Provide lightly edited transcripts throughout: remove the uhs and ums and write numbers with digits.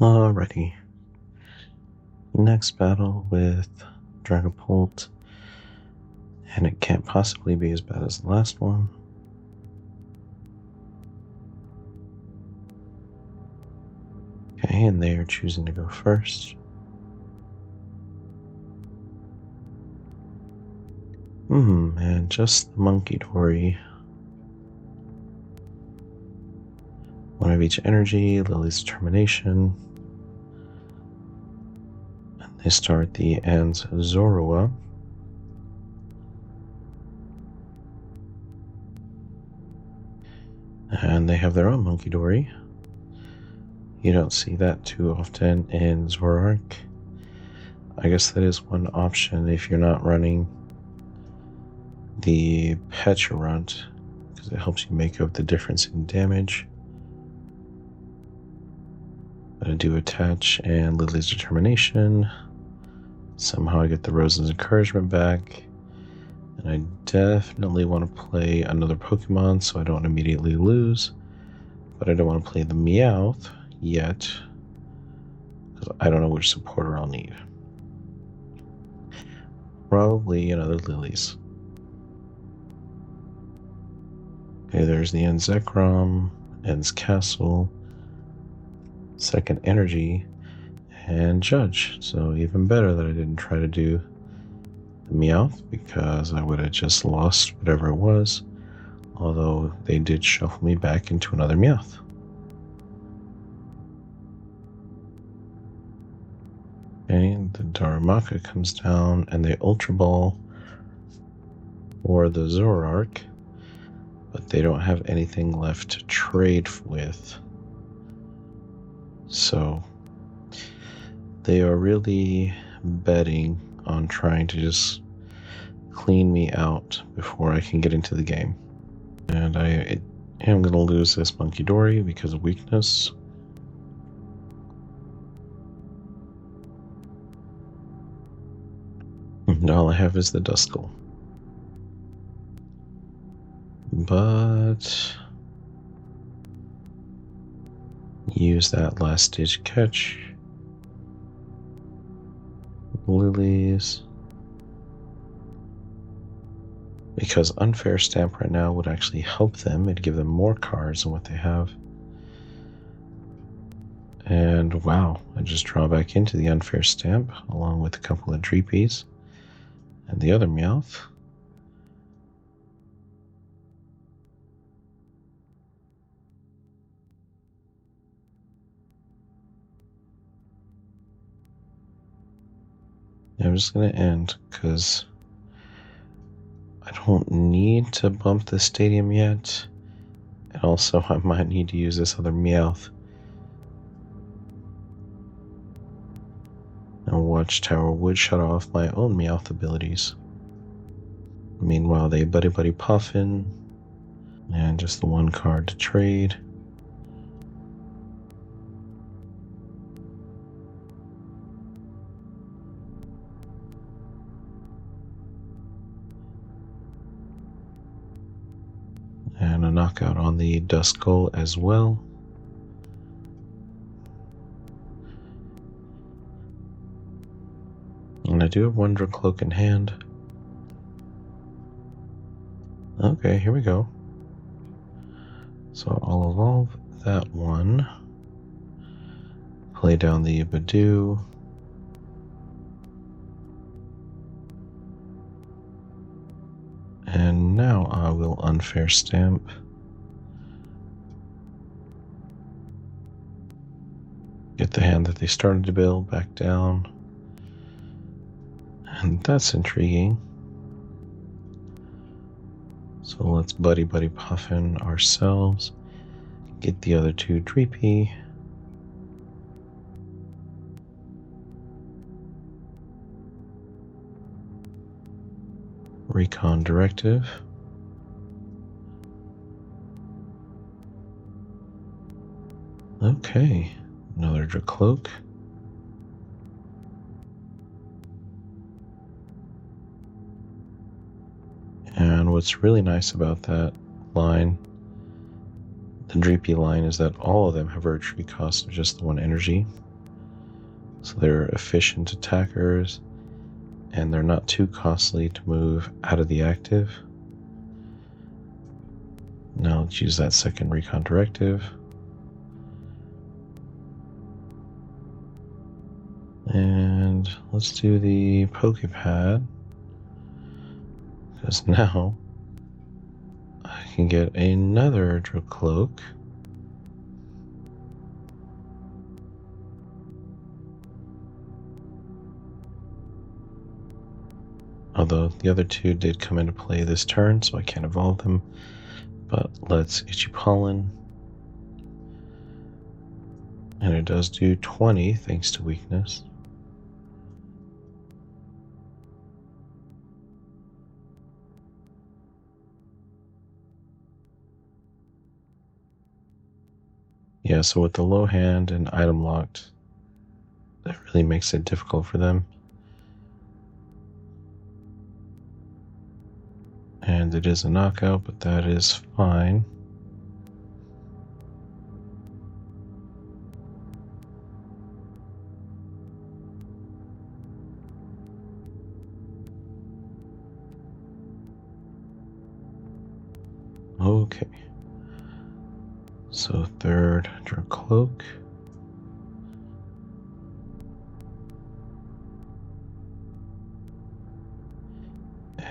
Alrighty. Next battle with Dragapult. And it can't possibly be as bad as the last one. Okay, and they are choosing to go first. And just the Monkey Dory. One of each energy, Lily's Determination. And they start the Zoroark. And they have their own Monkey Dory. You don't see that too often in Zoroark. I guess that is one option if you're not running the Pecharunt, because it helps you make up the difference in damage. But I do attach and Lily's Determination. Somehow I get the Rose's Encouragement back. And I definitely want to play another Pokemon so I don't immediately lose. But I don't want to play the Meowth yet, because I don't know which supporter I'll need. Probably another Lily's. Okay, there's the Zekrom, End's Castle, Second Energy, and Judge. So even better that I didn't try to do the Meowth, because I would have just lost whatever it was. Although they did shuffle me back into another Meowth. Okay, the Darumaka comes down, and they Ultra Ball for the Zoroark, but they don't have anything left to trade with. So they are really betting on trying to just clean me out before I can get into the game. And I am going to lose this Monkey Dory because of weakness. And all I have is the Duskull. But use that last ditch catch. Lilies. Because Unfair Stamp right now would actually help them. It'd give them more cards than what they have. And wow, I just draw back into the Unfair Stamp along with a couple of Dreepies and the other Meowth. I'm just going to end because I don't need to bump the stadium yet. And also I might need to use this other Meowth. And Watchtower would shut off my own Meowth abilities. Meanwhile, they Buddy Buddy Puffin. And just the one card to trade. And a knockout on the Duskull as well. And I do have Wonder Cloak in hand. Okay, here we go. So I'll evolve that one. Play down the Badoo. And now I will Unfair Stamp. Get the hand that they started to build back down. And that's intriguing. So let's Buddy Buddy Puffin ourselves. Get the other two Dreepy. Recon Directive. Okay, another Dracloak. And what's really nice about that line, the Dreepy line, is that all of them have a retreat cost of just the one energy. So they're efficient attackers, and they're not too costly to move out of the active. Now let's use that second recon directive. And let's do the Pokepad, because now I can get another Dracloak. Although the other two did come into play this turn, so I can't evolve them. But let's Itchy Pollen. And it does do 20 thanks to weakness. Yeah, so with the low hand and item locked, that really makes it difficult for them. And it is a knockout, but that is fine. Okay. So third Dracloak.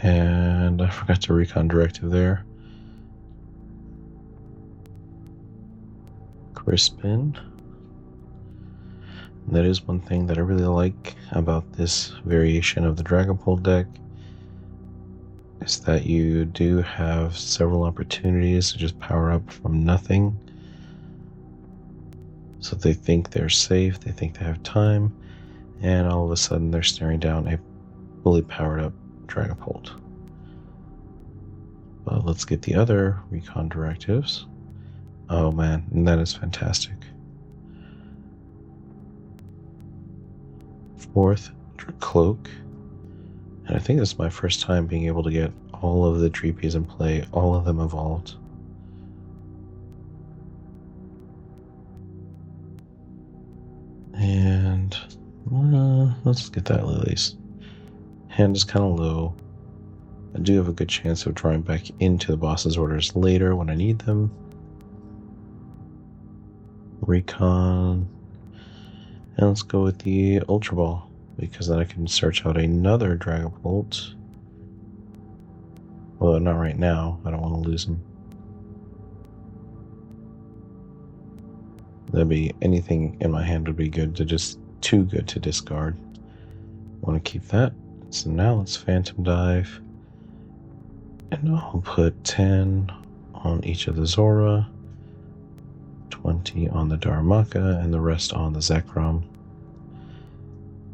And I forgot to recon directive there. Crispin. And that is one thing that I really like about this variation of the Dragapult deck, is that you do have several opportunities to just power up from nothing. So they think they're safe, they think they have time, and all of a sudden they're staring down a fully powered up Dragapult. But let's get the other recon directives. Oh man, and that is fantastic. Fourth Dracloak. And I think this is my first time being able to get all of the Dreepies in play, all of them evolved. And let's get that Lilies. Hand is kind of low. I do have a good chance of drawing back into the boss's orders later when I need them. Recon. And let's go with the Ultra Ball, because then I can search out another Dragapult. Well, not right now. I don't want to lose him. That'd be anything in my hand would be good to just too good to discard. Want to keep that. So now let's Phantom Dive. And I'll put 10 on each of the Zora, 20 on the Darumaka, and the rest on the Zekrom.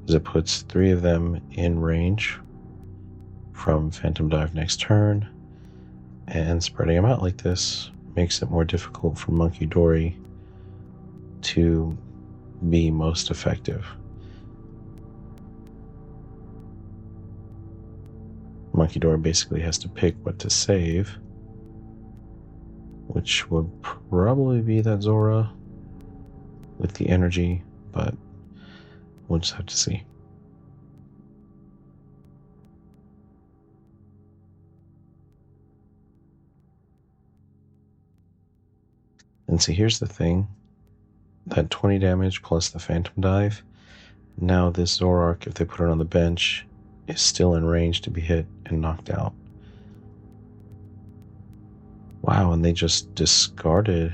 Because it puts 3 of them in range from Phantom Dive next turn. And spreading them out like this makes it more difficult for Monkey Dory to be most effective. Monkey Dory basically has to pick what to save, which would probably be that Zora with the energy, but we'll just have to see. And see, here's the thing. That 20 damage plus the Phantom Dive, now this Zoroark, if they put it on the bench, is still in range to be hit and knocked out. Wow, and they just discarded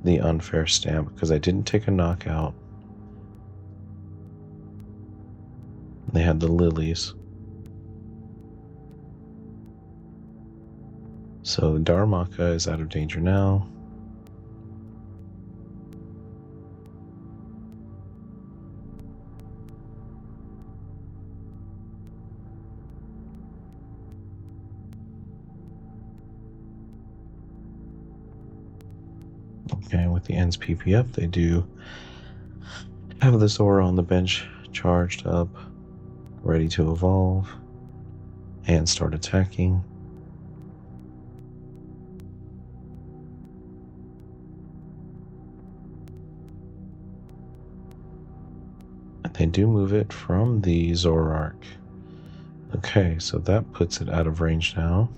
the unfair stamp because I didn't take a knockout. They had the Lilies. So Darumaka is out of danger now. Okay, with the ends PP up, they do have the Zora on the bench charged up, ready to evolve and start attacking. They do move it from the Zoroark. Okay, so that puts it out of range now.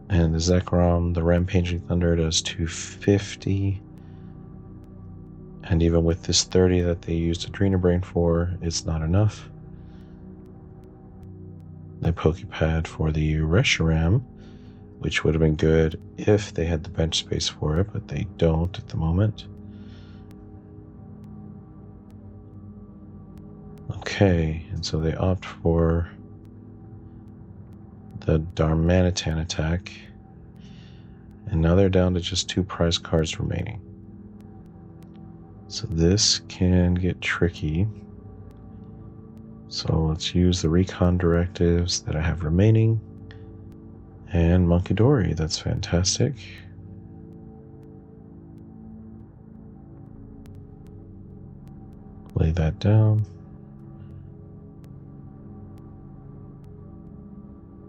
And the Zekrom, the Rampaging Thunder, does 250. And even with this 30 that they used Adrena Brain for, it's not enough. They Pokepad for the Reshiram, which would have been good if they had the bench space for it, but they don't at the moment. Okay, and so they opt for the Darmanitan attack. And now they're down to just 2 prize cards remaining. So this can get tricky. So let's use the recon directives that I have remaining. And Monkey Dory, that's fantastic. Lay that down.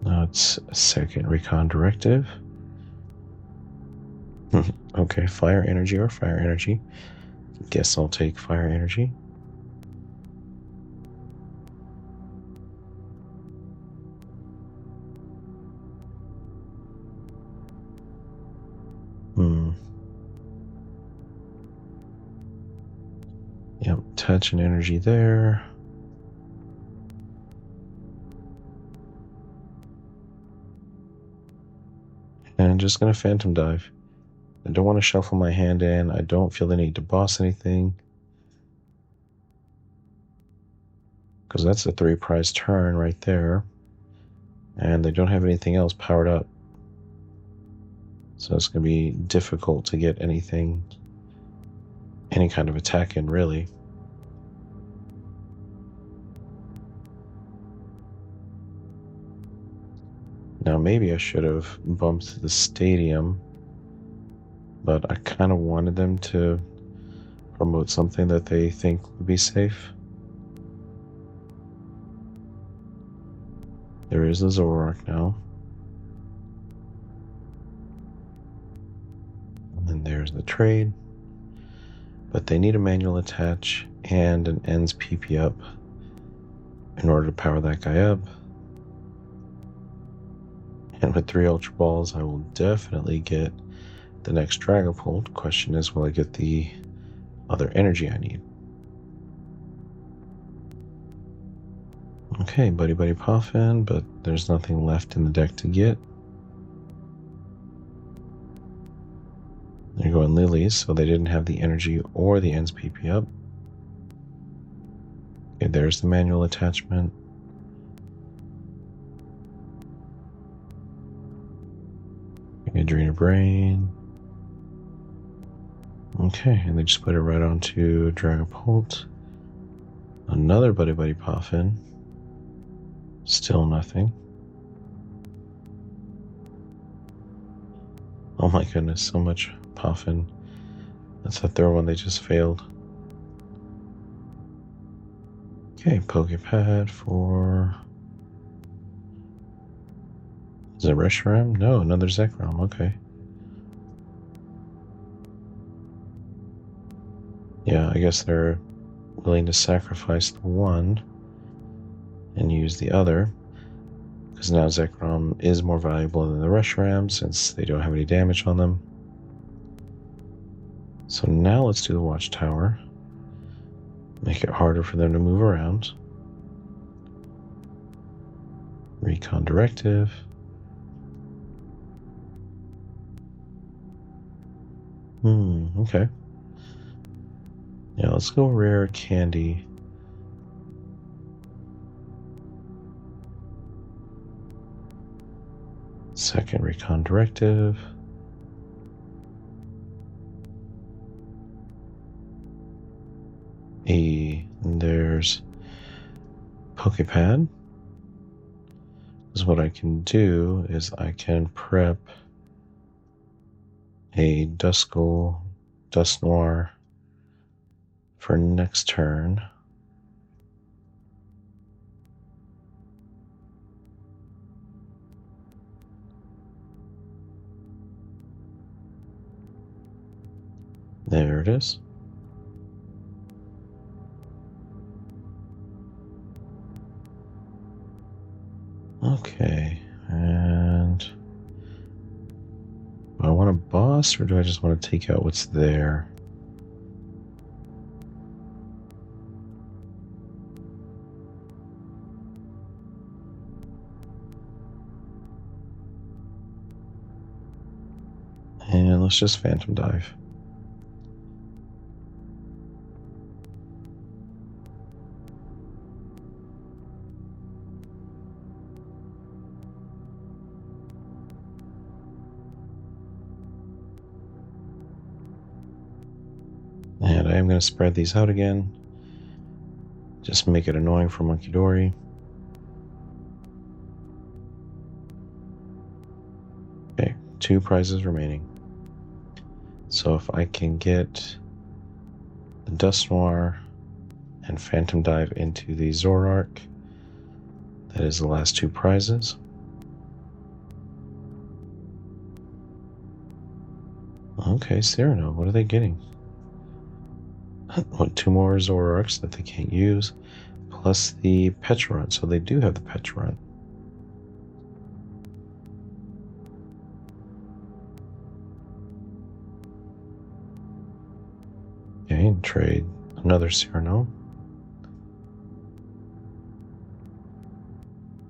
Now it's a second recon directive. Okay, fire energy or fire energy. Guess I'll take fire energy. Yep, touch and energy there. And I'm just going to Phantom Dive. I don't want to shuffle my hand in. I don't feel the need to boss anything. Because that's a 3 prize turn right there. And they don't have anything else powered up. So it's going to be difficult to get anything, any kind of attack in, really. Now maybe I should have bumped the stadium, but I kind of wanted them to promote something that they think would be safe. There is a Zoroark now. And there's the trade. But they need a manual attach and an ends PP up in order to power that guy up. And with 3 Ultra Balls, I will definitely get the next Dragapult. Question is, will I get the other energy I need? Okay, Buddy Buddy Poffin, but there's nothing left in the deck to get. They're going Lilies, so they didn't have the energy or the ends PP up. Okay, there's the manual attachment. Adrena Brain. Okay, and they just put it right onto Dragapult. Another Buddy Buddy Poffin. Still nothing. Oh my goodness, so much Poffin. That's the third one they just failed. Okay, Pokepad for... Is it Reshiram? No, another Zekrom, okay. Yeah, I guess they're willing to sacrifice the one and use the other, because now Zekrom is more valuable than the Reshiram since they don't have any damage on them. So now let's do the Watchtower. Make it harder for them to move around. Recon Directive. Okay. Yeah, let's go Rare Candy. Second Recon Directive. And there's Pokepad. Because what I can do is I can prep a Duskull, Dusknoir for next turn. it is. Okay, and do I want a boss or do I just want to take out what's there? And let's just Phantom Dive. And I am going to spread these out again. Just make it annoying for Monkey Dory. Okay, 2 prizes remaining. So if I can get the Dust Noir and Phantom Dive into the Zoroark, that is the last 2 prizes. Okay, Cyrano, what are they getting? What, 2 more Zoroarks that they can't use, plus the Pecharunt, so they do have the Pecharunt. Okay, and trade another Cyrano.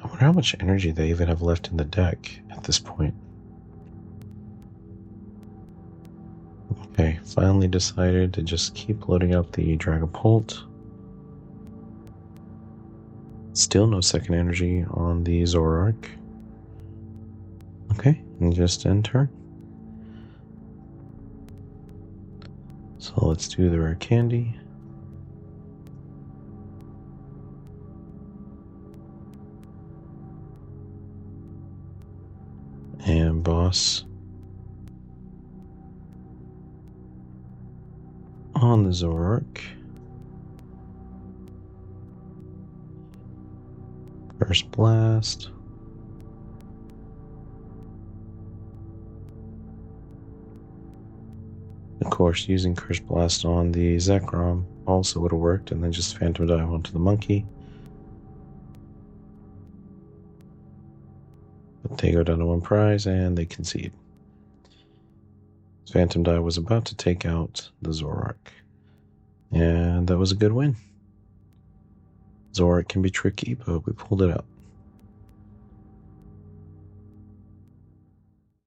I wonder how much energy they even have left in the deck at this point. Okay, finally decided to just keep loading up the Dragapult. Still no second energy on the Zoroark. Okay, and just end turn. So let's do the rare candy. And boss on the Zoroark. First blast. Of course, using Curse Blast on the Zekrom also would have worked, and then just Phantom Dive onto the monkey. But they go down to 1 prize, and they concede. Phantom Dive was about to take out the Zoroark. And that was a good win. Zoroark can be tricky, but we pulled it out.